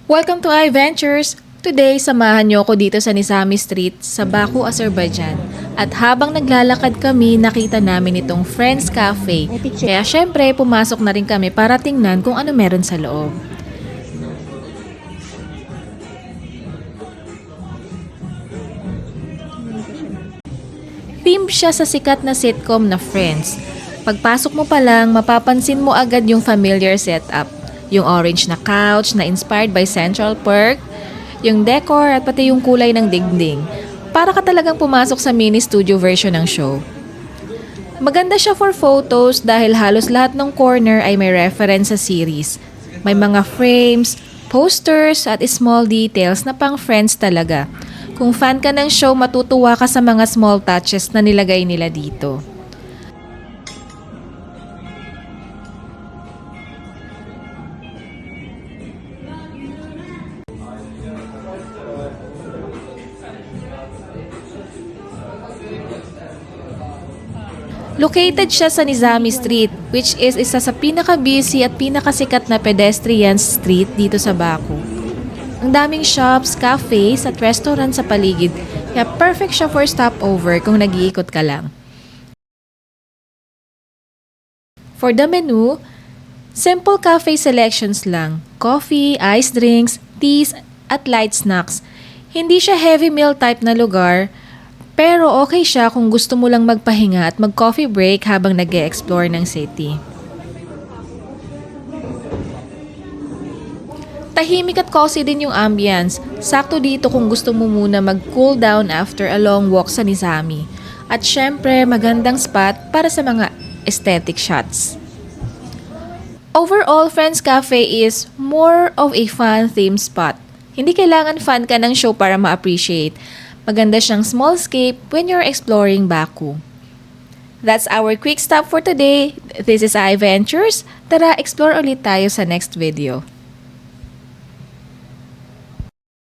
Welcome to iVentures! Today, samahan niyo ako dito sa Nizami Street sa Baku, Azerbaijan. At habang naglalakad kami, nakita namin itong Friends Cafe. Kaya syempre, pumasok na rin kami para tingnan kung ano meron sa loob. Theme siya sa sikat na sitcom na Friends. Pagpasok mo pa lang, mapapansin mo agad yung familiar setup. Yung orange na couch na inspired by Central Park, yung decor at pati yung kulay ng dingding. Para ka talagang pumasok sa mini studio version ng show. Maganda siya for photos dahil halos lahat ng corner ay may reference sa series. May mga frames, posters at small details na pang Friends talaga. Kung fan ka ng show, matutuwa ka sa mga small touches na nilagay nila dito. Located siya sa Nizami Street, which is isa sa pinaka-busy at pinakasikat na pedestrian street dito sa Baku. Ang daming shops, cafes at restaurant sa paligid, kaya perfect siya for stopover kung nag-iikot ka lang. For the menu, simple cafe selections lang. Coffee, iced drinks, teas, at light snacks. Hindi siya heavy meal type na lugar, pero okay siya kung gusto mo lang magpahinga at mag-coffee break habang nag-e-explore ng city. Tahimik at cozy din yung ambience. Sakto dito kung gusto mo muna mag-cool down after a long walk sa Nizami. At syempre, magandang spot para sa mga aesthetic shots. Overall, Friends Cafe is more of a fun theme spot. Hindi kailangan fan ka ng show para ma-appreciate. Maganda siyang smallscape when you're exploring Baku. That's our quick stop for today. This is iVentures. Tara, explore ulit tayo sa next video.